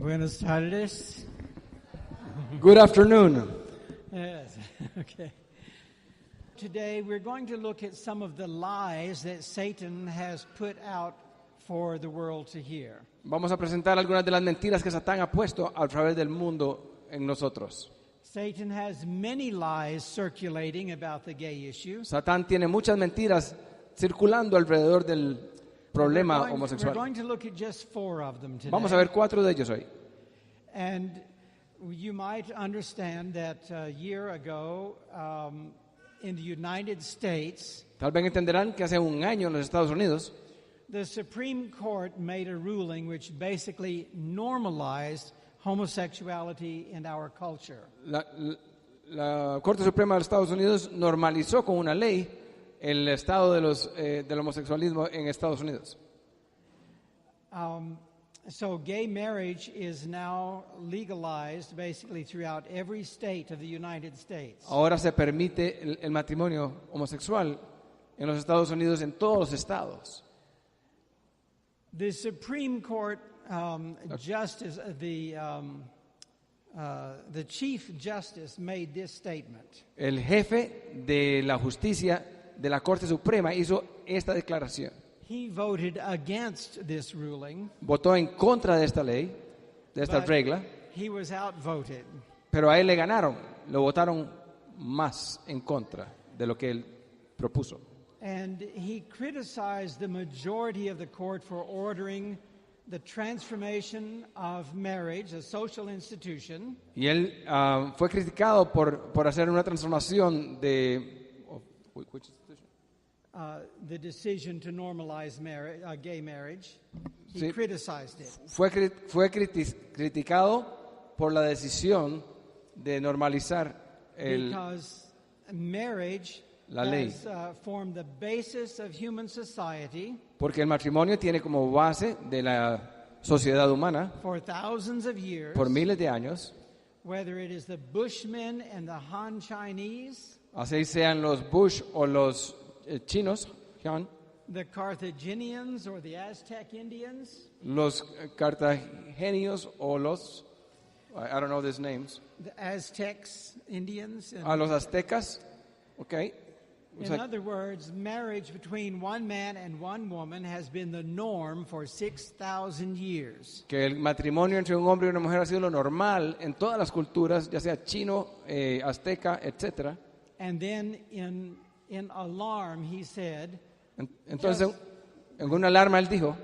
Buenas tardes. Good afternoon. Yes, okay. Today we're going to look at some of the lies that Satan has put out for the world to hear. Vamos a presentar algunas de las mentiras que Satán ha puesto a través del mundo en nosotros. Satan has many lies circulating about the gay issue. Satán tiene muchas mentiras circulando alrededor del problema We're homosexual. going to look at just 4 of them today. Vamos a ver 4 de ellos hoy. And you might understand that a year ago in the United States, Tal vez entenderán que hace un año en los Estados Unidos, the Supreme Court made a ruling which basically normalized homosexuality in our culture. la Corte Suprema de los Estados Unidos normalizó con una ley el estado del homosexualismo en Estados Unidos. So gay marriage is now legalized basically throughout every state of the United States. Ahora se permite el matrimonio homosexual en los Estados Unidos en todos los estados. The Supreme Court Justice, the Chief Justice made this statement. El jefe de la justicia de la Corte Suprema hizo esta declaración. He voted against this ruling. Votó en contra de esta ley, de esta but regla, He was outvoted. pero a él le ganaron, lo votaron más en contra de lo que él propuso. And he criticized the majority of the court for ordering the transformation of marriage, a social institution. Y él fue criticado por hacer una transformación de... which institution? The decision to normalize gay marriage. He Sí. criticized it. Fue criticado por la decisión de normalizar Because marriage la ley. has formed the basis of human society Porque el matrimonio tiene como base de la sociedad humana for thousands of years. por miles de años, Whether it is the Bushmen and the Han Chinese, así sean los Bush o los chinos, Han, the Carthaginians or the Aztec Indians, los cartagenios o los, I don't know these names, the Aztecs Indians. And a los aztecas, okay. O in sea, other words, marriage between one man and one woman has been the norm for 6,000 years. que el matrimonio entre un hombre y una mujer ha sido lo normal en todas las culturas, ya sea chino, azteca, etcétera. And then in alarm, he said, Entonces, en una alarma él dijo,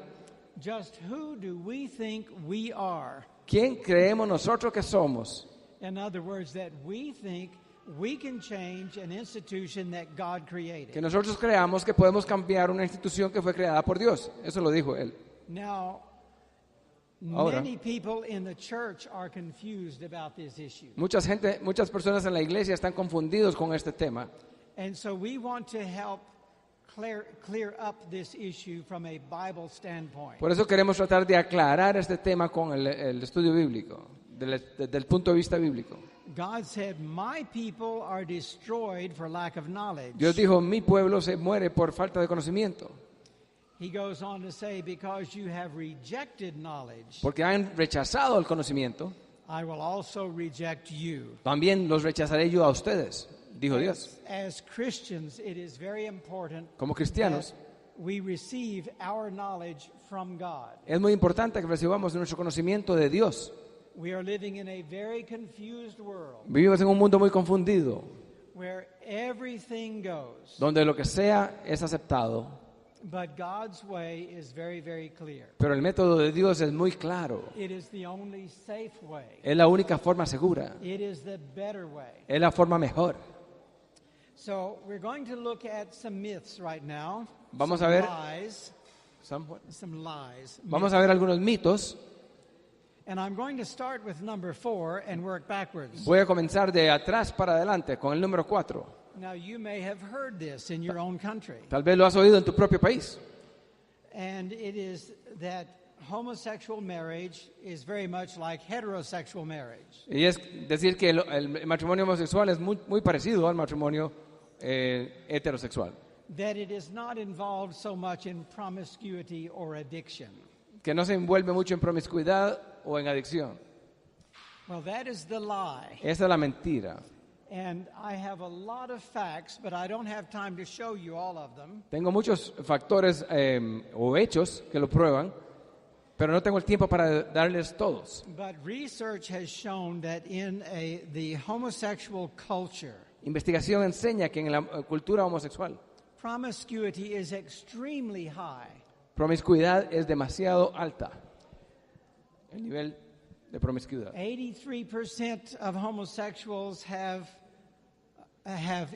just who do we think we are? ¿quién creemos nosotros que somos? In other words, that we think we can change an institution that God created. Que nosotros creamos que podemos cambiar una institución que fue creada por Dios. Eso lo dijo él. Now, Ahora. many people in the church are confused about this issue. Muchas personas en la iglesia están confundidos con este tema. And so we want to help clear up this issue from a Bible standpoint. Por eso queremos tratar de aclarar este tema con el estudio bíblico, desde el punto de vista bíblico. God said, "My people are destroyed for lack of knowledge." Dios dijo, mi pueblo se muere por falta de conocimiento, He goes on to say, "Because you have rejected knowledge, porque han rechazado el conocimiento, I will also reject you." también los rechazaré yo a ustedes, dijo Dios. As Christians, it is very important Como cristianos, that we receive our knowledge from God. es muy importante que recibamos nuestro conocimiento de Dios. We are living in a very confused world Vivimos en un mundo muy confundido, where everything goes, donde lo que sea es aceptado, but God's way is very, very clear. pero el método de Dios es muy claro. It is the only safe way. Es la única forma segura, It is the better way. es la forma mejor. So we're going to look at some myths right now. Vamos some a ver- lies, some lies. Vamos a ver algunos mitos. And I'm going to start with number 4 and work backwards. Voy a comenzar de atrás para adelante con el número 4. Now you may have heard this in your own country. Tal vez lo has oído en tu propio país. And it is that homosexual marriage is very much like heterosexual marriage. Y es decir que el matrimonio homosexual es muy parecido al matrimonio heterosexual. That it is not involved so much in promiscuity or addiction. Que no se envuelve mucho en promiscuidad o en adicción. Well, that is the lie. Esa es la mentira. And I have a lot of facts, but I don't have time to show you all of them. Tengo muchos factores o hechos que lo prueban, pero no tengo el tiempo para darles todos. But research has shown that in the homosexual culture, Investigación enseña que en la cultura homosexual, promiscuity is extremely high. promiscuidad es demasiado alta. El nivel de promiscuidad. 83% of homosexuals have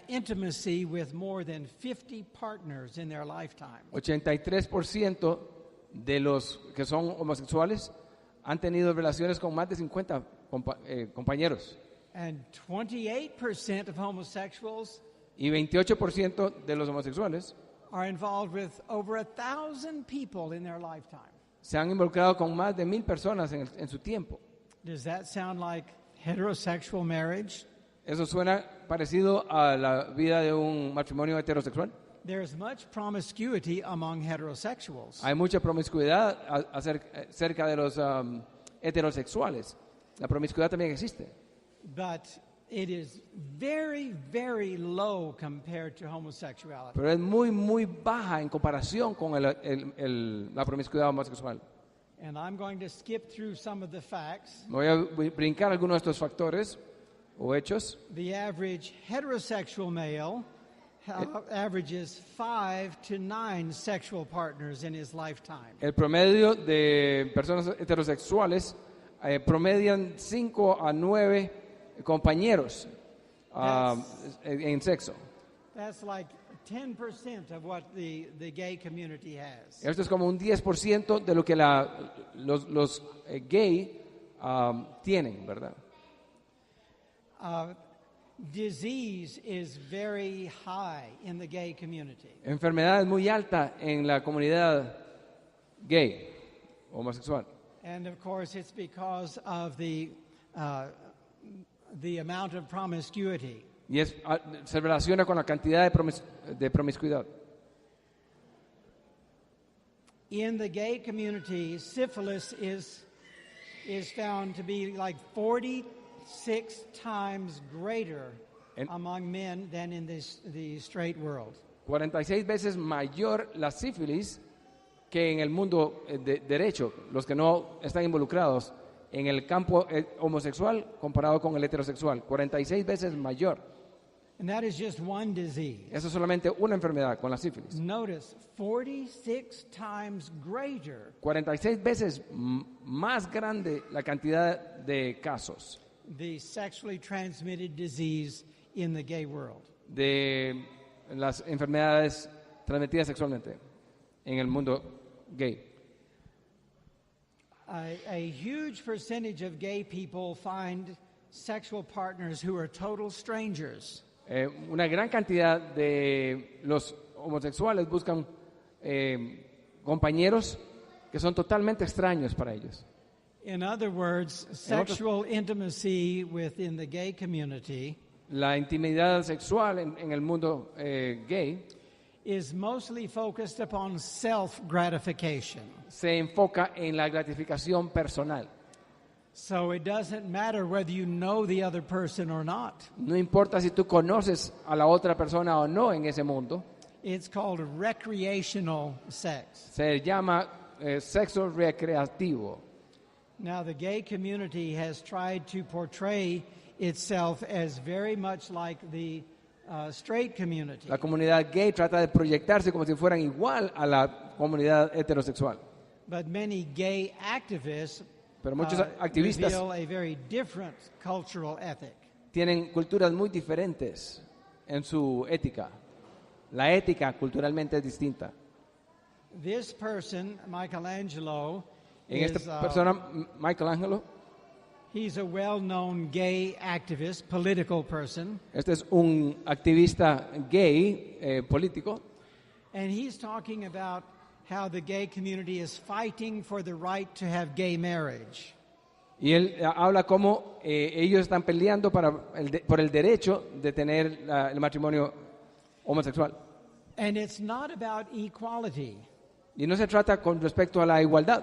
intimacy with more than 50 partners in their lifetime. 83% de los que son homosexuales han tenido relaciones con más de 50 compañeros. And 28% of homosexuals Y 28% de los homosexuales are involved with over 1,000 people in their lifetime. se han involucrado con más de 1,000 personas en su tiempo. Does that sound like heterosexual marriage? ¿Eso suena parecido a la vida de un matrimonio heterosexual? There's much promiscuity among heterosexuals. Hay mucha promiscuidad cerca de los heterosexuales. La promiscuidad también existe. But it is very, very low compared to homosexuality. Pero es muy, muy baja en comparación con la promiscuidad homosexual. And I'm going to skip through some of the facts. Voy a brincar algunos de estos factores o hechos. The average heterosexual male averages 5 to 9 sexual partners in his lifetime. El promedio de personas heterosexuales promedian 5 a 9 compañeros en sexo. That's like 10% of what the gay community has. Esto es como un 10% de lo que los gay tienen, ¿verdad? Disease is very high in the gay community. Enfermedad es muy alta en la comunidad gay, homosexual. And of course it's because of the amount of promiscuity. Y se relaciona con la cantidad de promiscuidad. In the gay community, syphilis is found to be like 46 times greater among men than in the straight world. 46 veces mayor la sífilis que en el mundo derecho, los que no están involucrados en el campo homosexual comparado con el heterosexual. 46 veces mayor. And that is just one disease. Eso es solamente una enfermedad con la sífilis. Notice, 46 times greater 46 veces más grande la cantidad de casos the sexually transmitted disease in the gay world. de las enfermedades transmitidas sexualmente en el mundo gay. A huge percentage of gay people find sexual partners who are total strangers. Una gran cantidad de los homosexuales buscan compañeros que son totalmente extraños para ellos. In other words, sexual intimacy within the gay community La intimidad sexual en el mundo gay is mostly focused upon self-gratification. se enfoca en la gratificación personal. So it doesn't matter whether you know the other person or not. No importa si tú conoces a la otra persona o no en ese mundo. It's called recreational sex. Se llama sexo recreativo. Now, the gay community has tried to portray itself as very much like the straight community. La comunidad gay trata de proyectarse como si fueran igual a la comunidad heterosexual. But many gay activists Pero muchos activistas reveal a very different cultural ethic. tienen culturas muy diferentes en su ética. La ética culturalmente es distinta. This person, Michelangelo, En esta persona, Michelangelo, he's a well-known gay activist, political person, este es un activista gay político, and he's talking about how the gay community is fighting for the right to have gay marriage. y él habla cómo ellos están peleando por el derecho de tener el matrimonio homosexual. And it's not about equality. Y no se trata con respecto a la igualdad.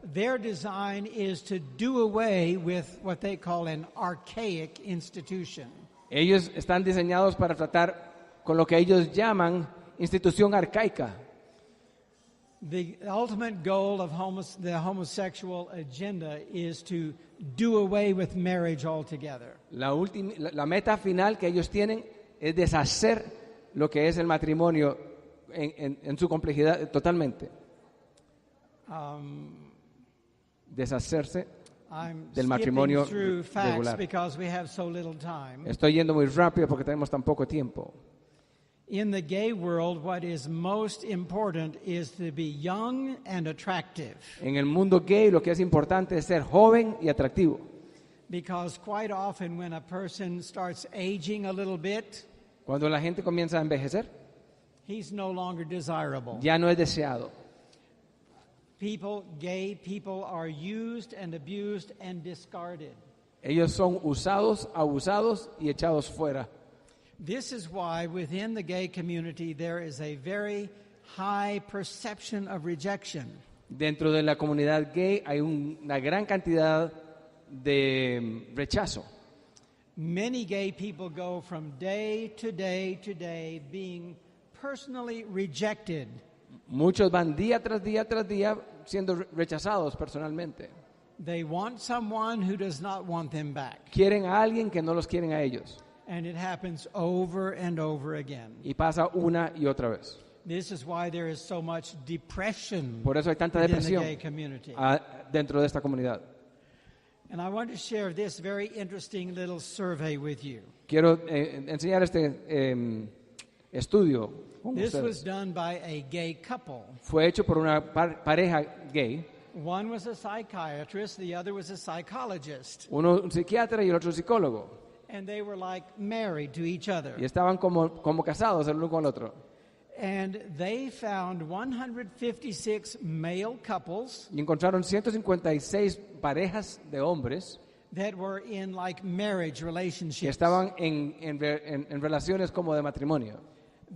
their design is to do away with what they call an archaic institution. Ellos están diseñados para tratar con lo que ellos llaman institución arcaica. The ultimate goal of the homosexual agenda is to do away with marriage altogether. La meta final que ellos tienen es deshacer lo que es el matrimonio en su complejidad totalmente. Deshacerse del matrimonio regular. Estoy yendo muy rápido porque tenemos tan poco tiempo. In the gay world, what is most important is to be young and attractive. En el mundo gay lo que es importante es ser joven y atractivo. Because quite often when a person starts aging a little bit, cuando la gente comienza a envejecer, he's no longer desirable. Ya no es deseado. Gay people are used and abused and discarded. Ellos son usados, abusados y echados fuera. This is why within the gay community there is a very high perception of rejection. Dentro de la comunidad gay hay una gran cantidad de rechazo. Many gay people go from day to day to day being personally rejected. Muchos van día tras día siendo rechazados personalmente. They want someone who does not want them back. Quieren a alguien que no los quieren a ellos. And it happens over and over again. Y pasa una y otra vez. This is why there is so much depression. Por eso hay tanta depresión dentro de esta comunidad. And I want to share this very interesting little survey with you. Quiero enseñar este estudio con This ustedes. was done by a gay couple. Fue hecho por una pareja gay. One was a psychiatrist, the other was a psychologist. Uno un psiquiatra y el otro psicólogo. And they were like married to each other. Y estaban como casados el uno con el otro. And they found 156 male couples. Y encontraron 156 parejas de hombres That were in like marriage relationships. que estaban en relaciones como de matrimonio.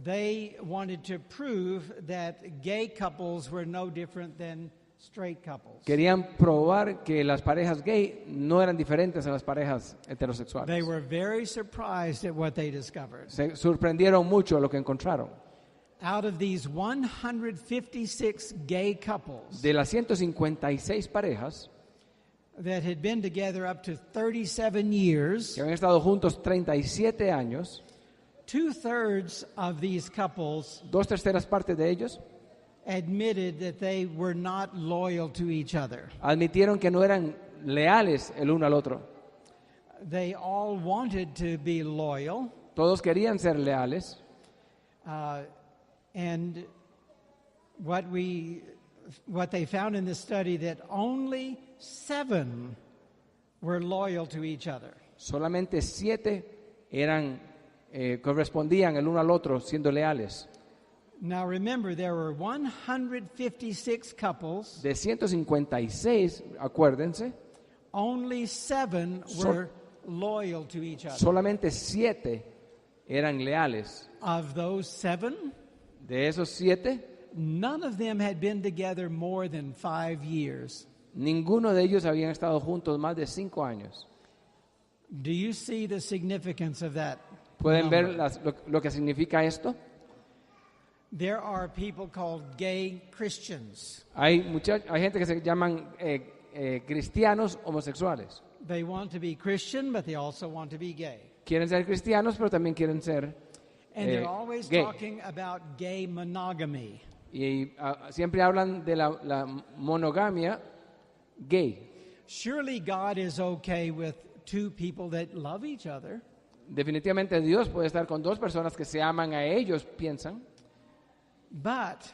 They wanted to prove that gay couples were no different than straight couples. Querían probar que las parejas gay no eran diferentes a las parejas heterosexuales. They were very surprised at what they discovered. Se sorprendieron mucho lo que encontraron. Out of these 156 gay couples De las 156 parejas that had been together up to 37 years, que habían estado juntos 37 años, 2/3 of these couples 2/3 partes de ellos admitted that they were not loyal to each other. admitieron que no eran leales el uno al otro. They all wanted to be loyal, Todos querían ser leales. and what they found in the study that only 7 were loyal to each other. Solamente 7 correspondían el uno al otro siendo leales. Now remember, there were 156 couples. De 156, acuérdense, Only 7 were loyal to each other. solamente 7 eran leales. Of those 7, De esos 7, none of them had been together more than 5 years. ninguno de ellos habían estado juntos más de 5 años. Do you see the significance of that? ¿Pueden ver number? lo que significa esto? There are people called gay Christians. Hay gente que se llaman cristianos homosexuales. They want to be Christian, but they also want to be gay. Quieren ser cristianos, pero también quieren ser And they're always gay. talking about gay monogamy. Y siempre hablan de la monogamia gay. Surely God is okay with 2 people that love each other. Definitivamente Dios puede estar con 2 personas que se aman a ellos, piensan. But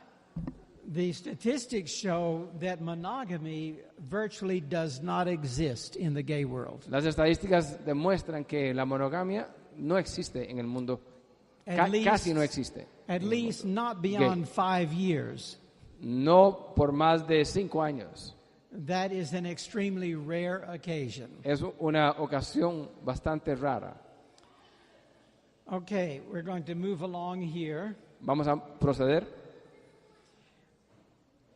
the statistics show that monogamy virtually does not exist in the gay world. Las estadísticas demuestran que la monogamia no existe en el mundo. Casi no existe. At least not beyond 5 years. No por más de 5 años. That is an extremely rare occasion. Es una ocasión bastante rara. Okay, we're going to move along here. Vamos a proceder.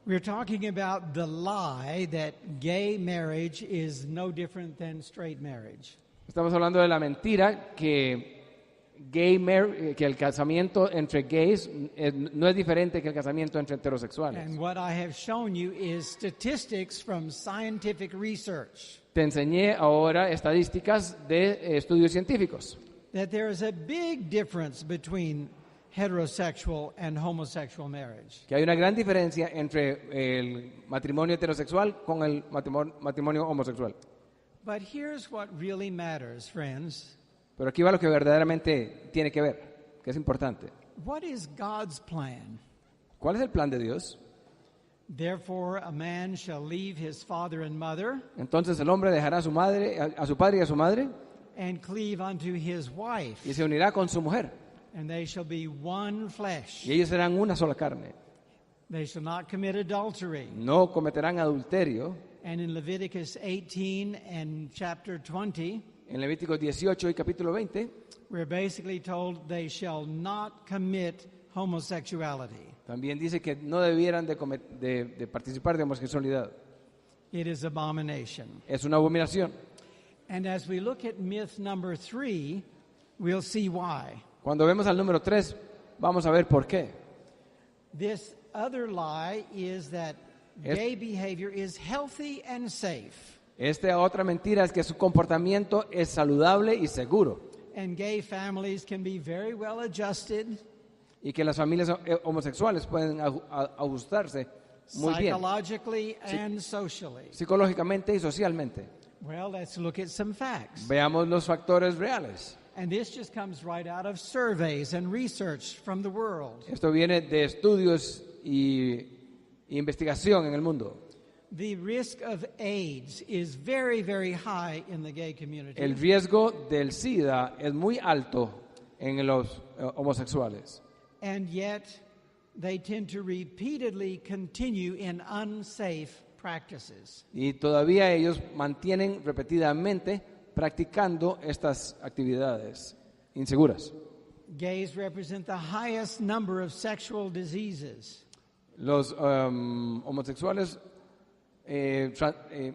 We're talking about the lie that gay marriage is no different than straight marriage. Estamos hablando de la mentira que que el casamiento entre gays no es diferente que el casamiento entre heterosexuales. And what I have shown you is statistics from scientific research. Te enseñé ahora estadísticas de estudios científicos. That there is a big difference between heterosexual and homosexual marriage. Que hay una gran diferencia entre el matrimonio heterosexual con el matrimonio homosexual. But here's what really matters, friends. Pero aquí va lo que verdaderamente tiene que ver, que es importante. What is God's plan? ¿Cuál es el plan de Dios? Therefore, a man shall leave his father and mother Entonces el hombre dejará a su padre y a su madre and cleave unto his wife, y se unirá con su mujer. and they shall be one flesh. Y ellos serán una sola carne. They shall not commit adultery. No cometerán adulterio. And in Leviticus 18 and chapter 20, En Levíticos 18 y capítulo 20, we're basically told they shall not commit homosexuality. también dice que no debieran de participar de homosexualidad. It is abomination. Es una abominación. And as we look at myth number 3, we'll see why. Cuando vemos al número 3, vamos a ver por qué. This other lie is that gay behavior is healthy and safe. Esta otra mentira es que su comportamiento es saludable y seguro. And gay families can be very well adjusted Y que las familias homosexuales pueden ajustarse muy bien, psychologically and socially. psicológicamente y socialmente. Well, let's look at some facts. Veamos los factores reales. And this just comes right out of surveys and research from the world. Esto viene de estudios y investigación en el mundo. The risk of AIDS is very, very high in the gay community. El riesgo del SIDA es muy alto en los homosexuales. And yet, they tend to repeatedly continue in unsafe practices. Y todavía ellos mantienen repetidamente practicando estas actividades inseguras. Gays represent the highest number of sexual diseases. Los homosexuales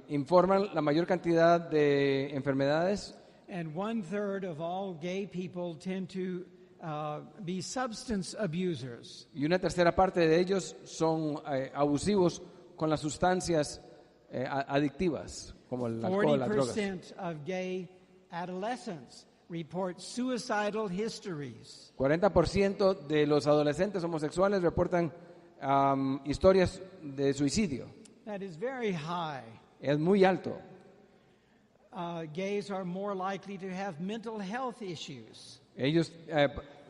informan la mayor cantidad de enfermedades. And 1/3 of all gay people tend to be substance abusers. Y una tercera parte de ellos son abusivos con las sustancias adictivas, como el alcohol, las drogas. 40% of gay adolescents report suicidal histories. 40% de los adolescentes homosexuales reportan historias de suicidio. That is very high. Es muy alto. Gays are more likely to have mental health issues. Ellos,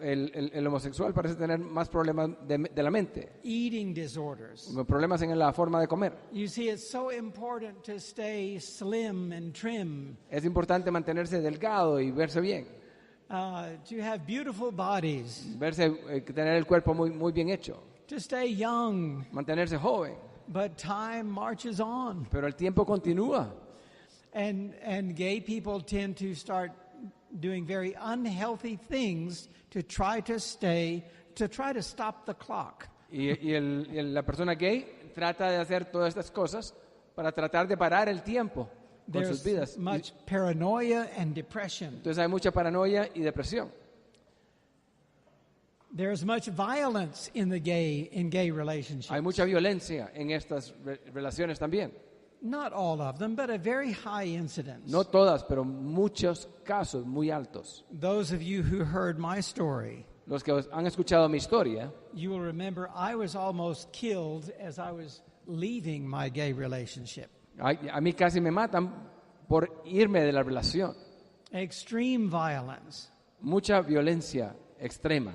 el homosexual parece tener más problemas de la mente, Eating disorders. problemas en la forma de comer. You see, it's so important to stay slim and trim, Es importante mantenerse delgado y verse bien, to have beautiful bodies, tener el cuerpo muy bien hecho, to stay young. mantenerse joven. But time marches on, Pero el tiempo continúa and gay people tend to start doing very unhealthy things to try to stop the clock. y la persona gay trata de hacer todas estas cosas para tratar de parar el tiempo con sus vidas. There's much paranoia and depression. Entonces hay mucha paranoia y depresión. There's much violence in gay relationships. Hay mucha violencia en estas relaciones también. Not all of them, but a very high incidence. No todas, pero muchos casos muy altos. Those of you who heard my story, Los que han escuchado mi historia, you will remember I was almost killed as I was leaving my gay relationship. a mí casi me matan por irme de la relación. Extreme violence. Mucha violencia extrema.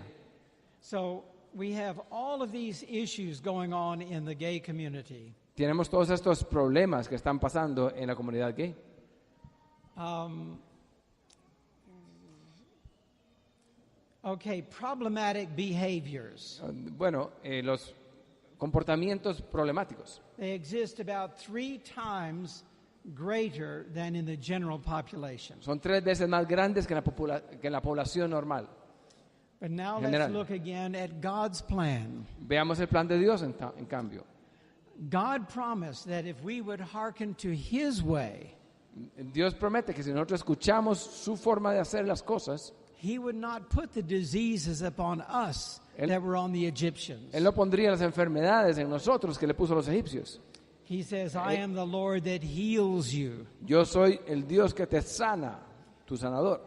So we have all of these issues going on in the gay community. Tenemos todos estos problemas que están pasando en la comunidad gay. Problematic behaviors. Bueno, los comportamientos problemáticos They exist about 3 times greater than in the general population. son 3 veces más grandes que en la población normal. But now General. let's look again at God's plan. Veamos el plan de Dios en cambio. God promised that if we would hearken to His way, Dios promete que si nosotros escuchamos su forma de hacer las cosas, He would not put the diseases upon us that were on the Egyptians. Él no pondría las enfermedades en nosotros que le puso a los egipcios. He says, I am the Lord that heals you. Yo soy el Dios que te sana, tu sanador.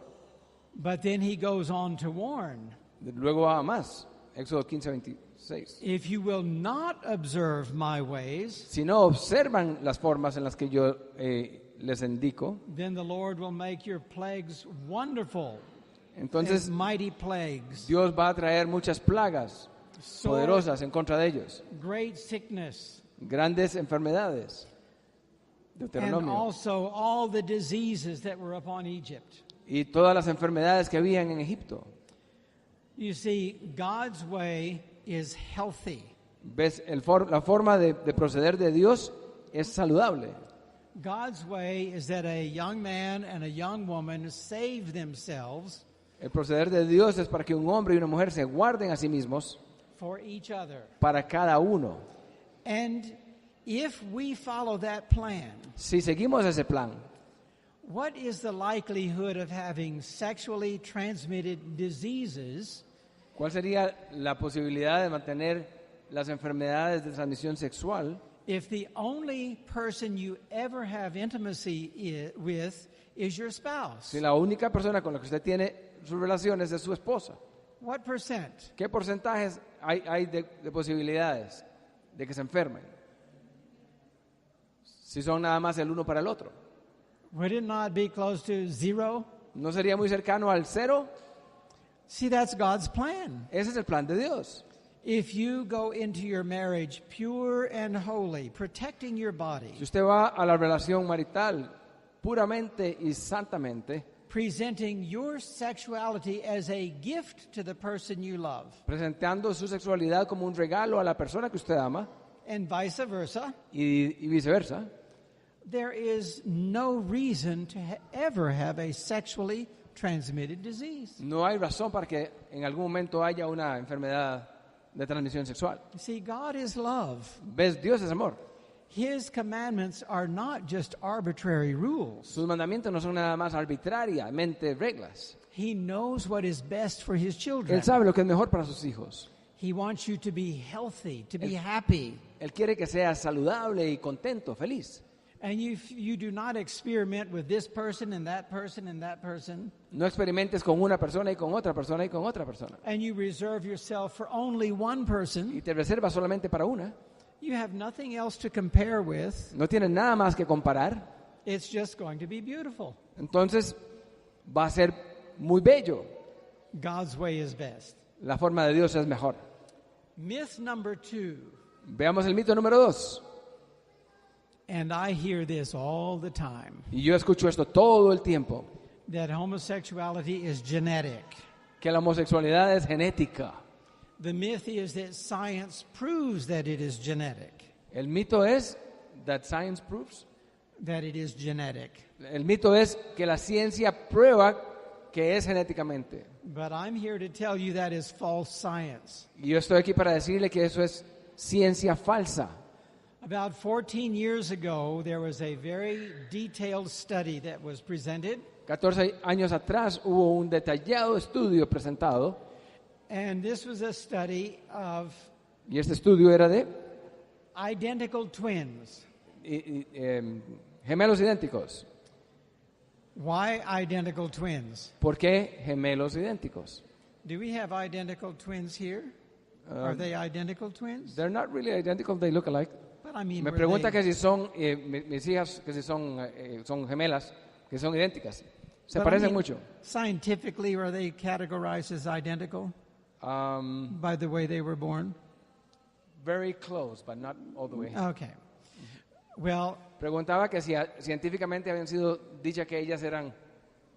But then He goes on to warn. Luego va a más. Éxodo 15:26. If you will not observe my ways, Si no observan las formas en las que yo les indico, then the Lord will make your plagues wonderful, entonces as mighty plagues, Dios va a traer muchas plagas poderosas en contra de ellos, great sickness, grandes enfermedades. and Deuteronomio. also all the diseases that were upon Egypt. Y todas las enfermedades que habían en Egipto. You see, God's way is healthy. ¿Ves? La forma de proceder de Dios es saludable. God's way is that a young man and a young woman save themselves El proceder de Dios es para que un hombre y una mujer se guarden a sí mismos for each other. para cada uno. And if we follow that plan, Si seguimos ese plan, what is the likelihood of having sexually transmitted diseases ¿cuál sería la posibilidad de mantener las enfermedades de transmisión sexual if the only person you ever have intimacy with is your spouse? si la única persona con la que usted tiene sus relaciones es su esposa? What percent? ¿Qué porcentajes hay de posibilidades de que se enfermen? Si son nada más el uno para el otro. Would it not be close to zero? ¿No sería muy cercano al cero? See, that's God's plan. Ese es el plan de Dios. If you go into your marriage pure and holy, protecting your body, Si usted va a la relación marital puramente y santamente, presenting your sexuality as a gift to the person you love, presentando su sexualidad como un regalo a la persona que usted ama and vice versa, y viceversa, there is no reason to ever have a sexually transmitted disease. no hay razón para que en algún momento haya una enfermedad de transmisión sexual. You see, God is love. ¿Ves? Dios es amor. His commandments are not just arbitrary rules. Sus mandamientos no son nada más arbitrariamente reglas. He knows what is best for His children. Él sabe lo que es mejor para sus hijos. He wants you to be healthy, to be happy. Él quiere que seas saludable y contento, feliz. And you do not experiment with this person and that person and that person. No experimentes con una persona y con otra persona y con otra persona. And you reserve yourself for only one Y person. te reservas solamente para una. You have nothing else to compare with. No tienes nada más que comparar. It's just going to be beautiful. Entonces va a ser muy bello. God's way is best. La forma de Dios es mejor. Myth number 2, Veamos el mito número 2. and I hear this all the time, Y yo escucho esto todo el tiempo. that homosexuality is genetic. Que la homosexualidad es genética. The myth is that science proves that it is genetic. El mito es that science proves. That it is genetic. El mito es que la ciencia prueba que es genéticamente. But I'm here to tell you that is false science. Y yo estoy aquí para decirle que eso es ciencia falsa. About 14 years ago, there was a very detailed study that was presented, 14 años atrás hubo un detallado estudio presentado. and this was a study of Y este estudio era de identical twins. Gemelos idénticos. Why identical twins? ¿Por qué gemelos idénticos? Do we have identical twins here? Are they identical twins? They're not really identical, they look alike. But I mean, Me were pregunta they- que si son mis hijas, que si son gemelas, que son idénticas. Se but I parecen mean, mucho. Scientifically, are they categorized as identical by the way they were born? Very close, but not all the way. Okay. Well, Preguntaba que si científicamente habían sido dichas que ellas eran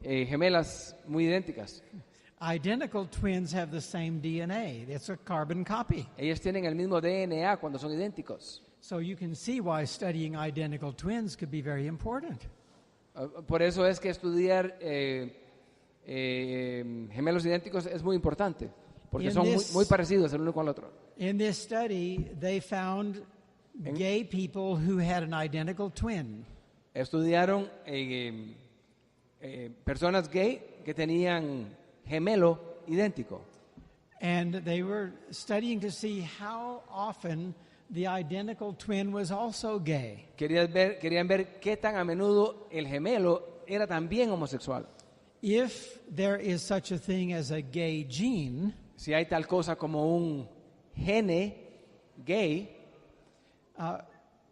gemelas muy idénticas. identical twins have the same DNA. It's a carbon copy. Ellas tienen el mismo DNA cuando son idénticos. So you can see why studying identical twins could be very important. Por eso es que estudiar gemelos idénticos es muy importante, porque In son this- muy parecidos el uno con el otro. In this study, they found gay people who had an identical twin. Estudiaron personas gay que tenían gemelo idéntico. And they were studying to see how often the identical twin was also gay. Querían ver qué tan a menudo el gemelo era también homosexual. If there is such a thing as a gay gene, Si hay tal cosa como un gene gay,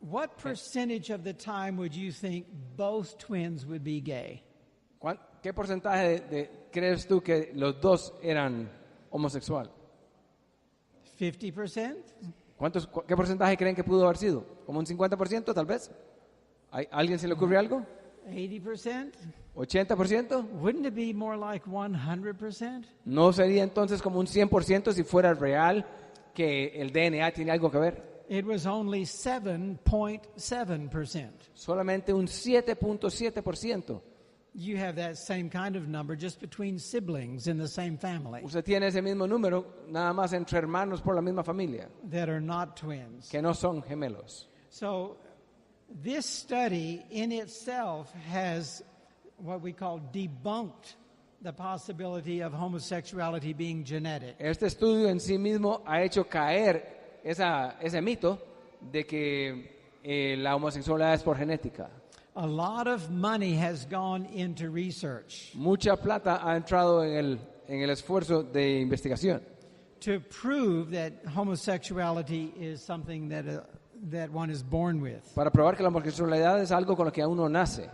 what percentage of the time would you think both twins would be gay? ¿qué porcentaje crees tú que los dos eran homosexual? 50%? ¿Qué porcentaje creen que pudo haber sido? ¿Como un 50% tal vez? ¿Alguien se le ocurre algo? 80%? ¿80%? Wouldn't it be more like 100%? ¿No sería entonces como un 100% si fuera real que el DNA tiene algo que ver? It was only 7.7%. Solamente un 7.7%. You have that same kind of number just between siblings in the same family Usted tiene ese mismo número nada más entre hermanos por la misma familia, that are not twins. que no son gemelos. So this study in itself has what we call debunked the possibility of homosexuality being genetic. Este estudio en sí mismo ha hecho caer ese mito de que la homosexualidad es por genética. A lot of money has gone into research Mucha plata ha entrado en el esfuerzo de investigación to prove that homosexuality is something that one is born with. para probar que la homosexualidad es algo con lo que uno nace,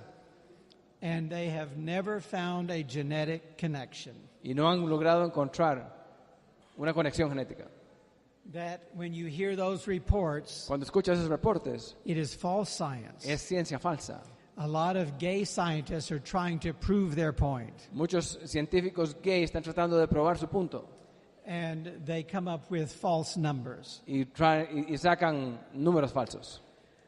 And they have never found a genetic connection. y no han logrado encontrar una conexión genética. That when you hear those reports, Cuando escuchas esos reportes, it is false science. es ciencia falsa. A lot of gay scientists are trying to prove their point. Muchos científicos gays están tratando de probar su punto And they come up with false numbers. y sacan números falsos.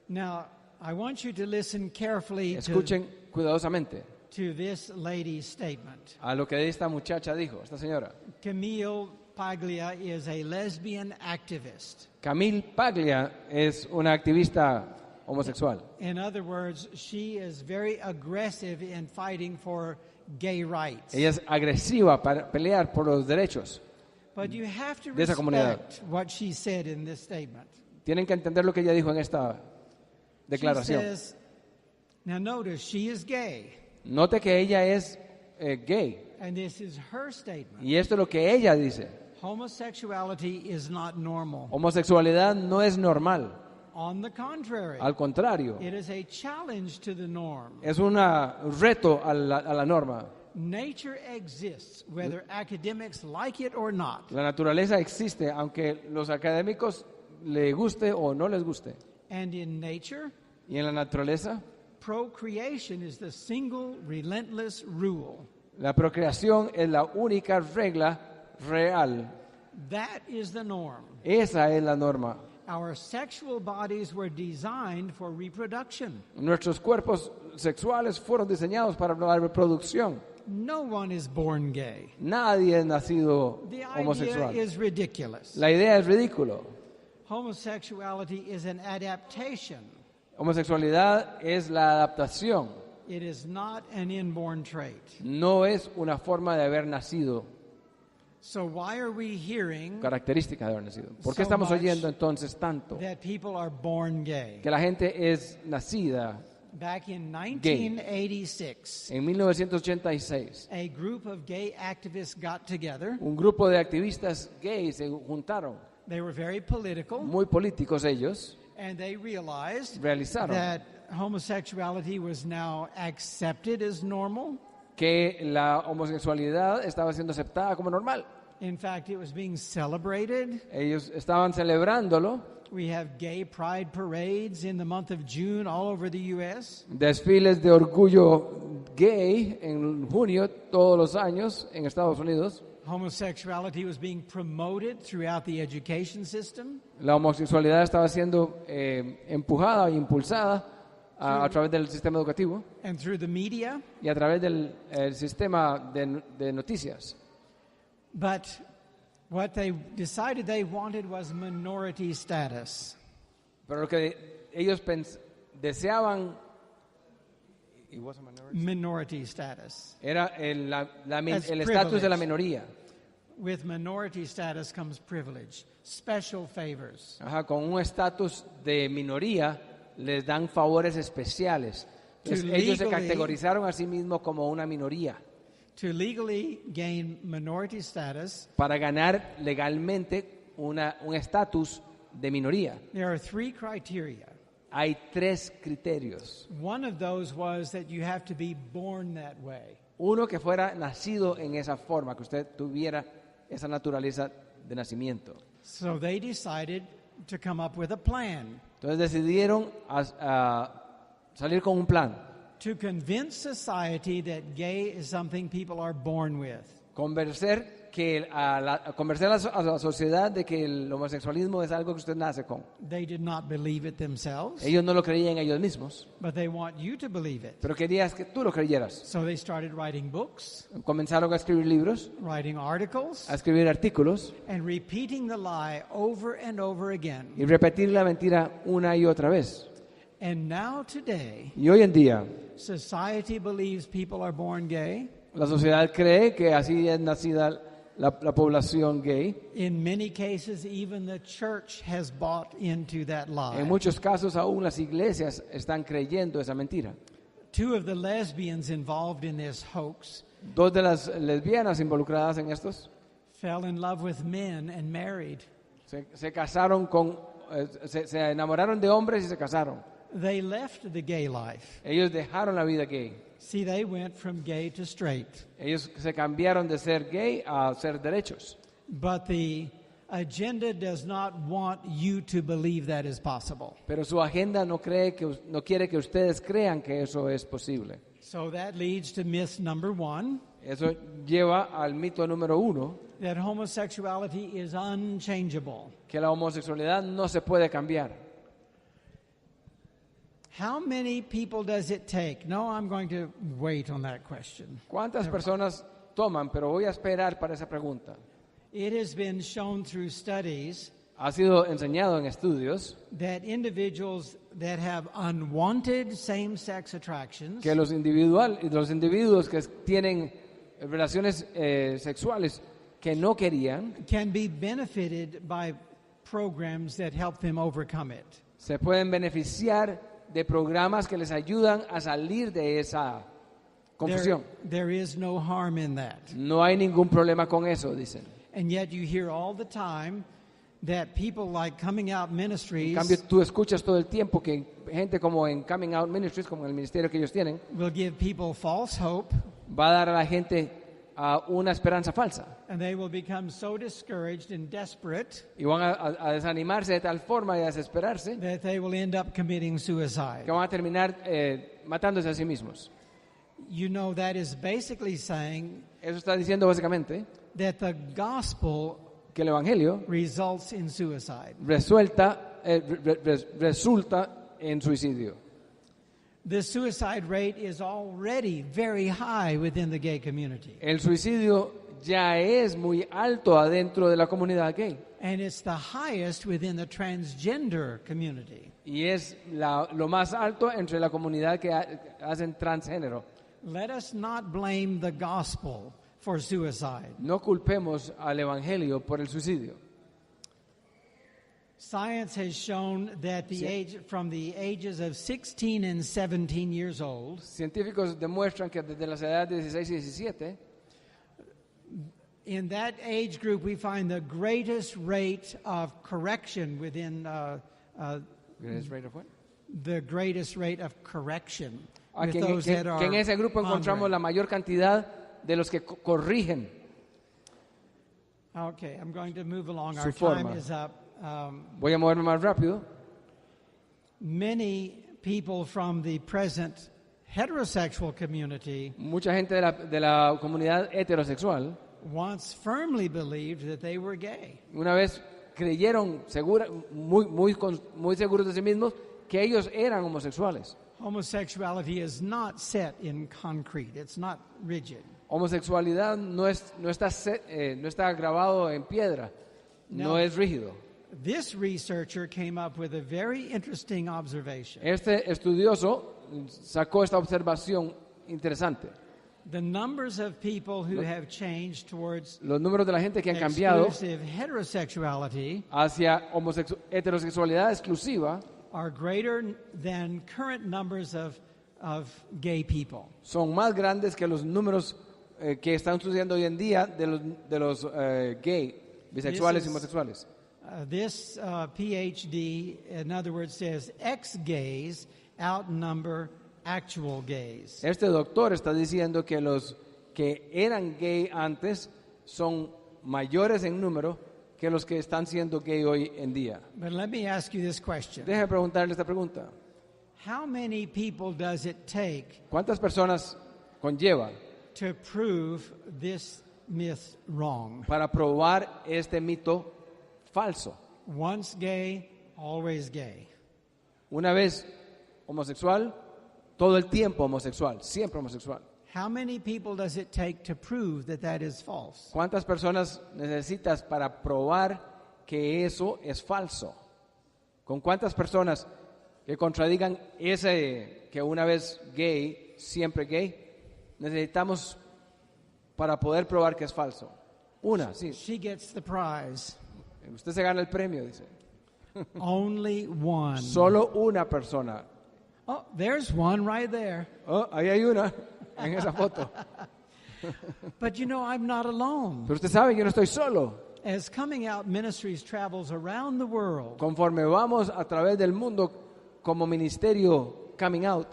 Now, I want you to listen carefully Escuchen cuidadosamente to this lady's statement. a lo que esta muchacha dijo, esta señora. Camille Paglia is a lesbian activist. Camille Paglia es una activista homosexual. In other words, she is very aggressive in fighting for gay rights. Ella es agresiva para pelear por los derechos. But you have to de esa comunidad. respect what she said in this statement. Tienen que entender lo que ella dijo en esta declaración. She says, now notice, she is gay. Note que ella es gay. And this is her statement. Y esto es lo que ella dice. Homosexuality is not normal. Homosexualidad no es normal. On the contrary, Al contrario, it is a challenge to the norm. es un reto a la norma. Nature exists, whether academics like it or not. La naturaleza existe, aunque los académicos les guste o no les guste. And in nature, Y en la naturaleza, procreation is the single relentless rule. la procreación es la única regla real. That is the norm. Esa es la norma. Our sexual bodies were designed for reproduction. Nuestros cuerpos sexuales fueron diseñados para la reproducción. No one is born gay. Nadie es nacido The idea homosexual. is ridiculous. La idea es ridículo. Homosexuality is an adaptation. Homosexualidad es la adaptación. It is not an inborn trait. No es una forma de haber nacido, So why are we hearing característica de haber nacido. ¿Por qué So estamos much oyendo entonces tanto that people are born gay? que la gente es nacida? Back in 1986, En 1986, a group of gay activists got together. un grupo de activistas gays se juntaron, They were very political, muy políticos ellos, and they realized realizaron that homosexuality was now accepted as normal. que la homosexualidad estaba siendo aceptada como normal. In fact, it was being celebrated. Ellos estaban celebrándolo. We have gay pride parades in the month of June all over the U.S. Desfiles de orgullo gay en junio todos los años en Estados Unidos. Homosexuality was being promoted throughout the education system. La homosexualidad estaba siendo empujada e impulsada a través del sistema educativo And through the media. y a través del sistema de noticias. But what they decided they wanted was minority status. Pero lo que ellos deseaban minority status. era el estatus de la minoría. With minority status comes privilege, special favors. Ajá, con un estatus de minoría les dan favores especiales. Entonces, ellos se categorizaron a sí mismos como una minoría. To legally gain minority status, para ganar legalmente un estatus de minoría. there are 3 criteria. Hay 3 criterios. One of those was that you have to be born that way. Uno, que fuera nacido en esa forma, que usted tuviera esa naturaleza de nacimiento. So they decided to come up with a plan Entonces decidieron a salir con un plan. to convince society that gay is something people are born with. Convencer a la sociedad de que el homosexualismo es algo que usted nace con. They did not believe it themselves, Ellos no lo creían ellos mismos, but they want you to believe it. pero querías que tú lo creyeras. So they started writing books, Comenzaron a escribir libros, writing articles, a escribir artículos and repeating the lie over and over again. y repetir la mentira una y otra vez. And now today, Y hoy en día, society believes people are born gay. la sociedad cree que así es nacida la población gay. In many cases, even the church has bought into that lie. En muchos casos, aún las iglesias están creyendo esa mentira. 2 of the lesbians involved in this hoax 2 de las lesbianas involucradas en estos fell in love with men and married. se casaron se enamoraron de hombres y se casaron. They left the gay life. Ellos dejaron la vida gay. See, they went from gay to straight. Ellos se cambiaron de ser gay a ser derechos. But the agenda does not want you to believe that is possible. Pero su agenda no quiere que ustedes crean que eso es posible. So that leads to myth number 1. Eso lleva al mito número 1, That homosexuality is unchangeable. que la homosexualidad no se puede cambiar. How many people does it take? No, I'm going to wait on that question. ¿Cuántas personas toman? Pero voy a esperar para esa pregunta. It has been shown through studies Ha sido enseñado en estudios that individuals that have unwanted same-sex attractions que los individuos que tienen relaciones sexuales que no querían can be benefited by programs that help them overcome it. se pueden beneficiar de programas que les ayudan a salir de esa confusión. There is no harm in that. No hay ningún problema con eso, dicen. And yet you hear all the time that people like Coming Out En Ministries cambio, tú escuchas todo el tiempo que gente como en Coming Out Ministries, como en el ministerio que ellos tienen, will give people false hope, va a dar a la gente una esperanza falsa. and they will become so discouraged and desperate Y van a desanimarse de tal forma y a desesperarse that they will end up committing suicide. que van a terminar matándose a sí mismos. You know, that is basically saying Eso está diciendo básicamente that the gospel que el Evangelio results in suicide. resulta en suicidio. The suicide rate is already very high within the gay community. El suicidio ya es muy alto adentro de la comunidad gay. And it's the highest within the transgender community. Y es lo más alto entre la comunidad que hacen transgénero. Let us not blame the gospel for suicide. No culpemos al Evangelio por el suicidio. Science has shown that from the ages of 16 and 17 years old, Científicos demuestran que desde las edades de 16 y 17, in that age group we find the greatest rate of correction within the greatest rate of correction with que those that are en ese grupo encontramos la mayor cantidad de los que corrigen. Okay, I'm going to move along. Su Our forma. time is up. Voy a moverme más rápido. Many people from the present heterosexual community Mucha gente de la comunidad heterosexual once firmly believed that they were gay. una vez creyeron muy seguros de sí mismos que ellos eran homosexuales. Homosexuality is not set in concrete. It's not rigid. Homosexualidad no está grabado en piedra, no No. es rígido. This researcher came up with a very interesting observation. Este estudioso sacó esta observación interesante. The numbers of people who have changed towards Los números de la gente que han cambiado exclusive heterosexuality hacia heterosexualidad exclusiva are greater than current numbers of gay people. son más grandes que los números que están sucediendo hoy en día de los gay, bisexuales y homosexuales. This PhD, in other words, says ex-gays outnumber actual gays. Este doctor está diciendo que los que eran gay antes son mayores en número que los que están siendo gay hoy en día. But let me ask you this question. Déjeme preguntarle esta pregunta. How many people does it take ¿Cuántas personas conlleva to prove this myth wrong? para probar este mito falso? Once gay, always gay. Una vez homosexual, todo el tiempo homosexual, siempre homosexual. How many people does it take to prove that that is false? ¿Cuántas personas necesitas para probar que eso es falso? ¿Con cuántas personas que contradigan ese que una vez gay, siempre gay, necesitamos para poder probar que es falso? Una, sí. She gets the prize. Usted se gana el premio, dice. Only one. Solo una persona. Oh, there's one right there. Oh, ahí hay una en esa foto. But you know, I'm not alone. Pero usted sabe, yo no estoy solo. As Coming Out Ministries travels around the world, Conforme vamos a través del mundo como ministerio Coming Out,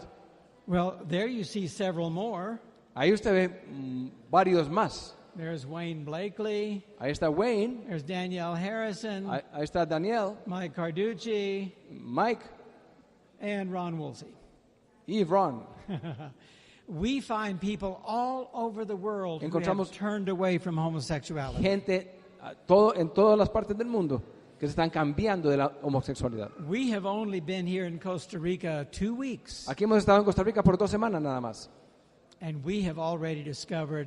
well, there you see several more. ahí usted ve varios más. There's Wayne Blakely. Ahí está Wayne, There's Danielle Harrison. ahí está Daniel, Mike Carducci, Mike and Ron Woolsey. y Ron. We find people all over the world who Encontramos have turned away from homosexuality. Gente en todas las partes del mundo que se están cambiando de la homosexualidad. We have only been here in Costa Rica 2 weeks, Aquí hemos estado en Costa Rica por 2 semanas nada más. and we have already discovered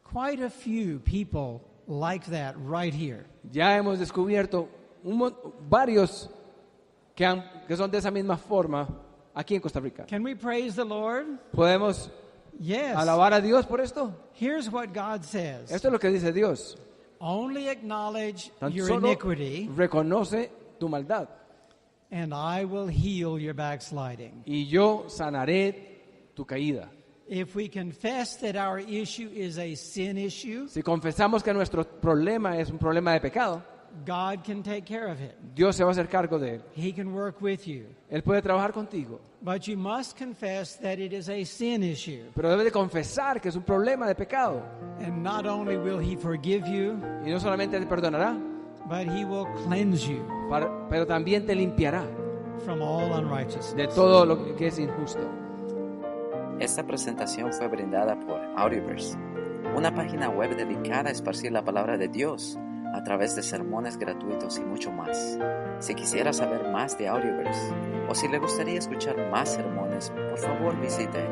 quite a few people like that right here. Ya hemos descubierto varios que son de esa misma forma aquí en Costa Rica. Can we praise the Lord? ¿Podemos Yes. alabar a Dios por esto? Here's what God says. Esto es lo que dice Dios. Only acknowledge Tan your solo iniquity, reconoce tu maldad and I will heal your backsliding. y yo sanaré tu caída. If we confess that our issue is a sin issue, Si confesamos que nuestro problema es un problema de pecado, God can take care of it. Dios se va a hacer cargo de él. He can work with you. Él puede trabajar contigo, But you must confess that it is a sin issue. pero debe de confesar que es un problema de pecado. And not only will He forgive you, Y no solamente te perdonará, but He will cleanse you pero también te limpiará from all unrighteousness. de todo lo que es injusto. Esta presentación fue brindada por Audioverse, una página web dedicada a esparcir la palabra de Dios a través de sermones gratuitos y mucho más. Si quisiera saber más de Audioverse o si le gustaría escuchar más sermones, por favor visite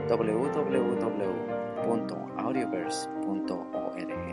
www.audioverse.org.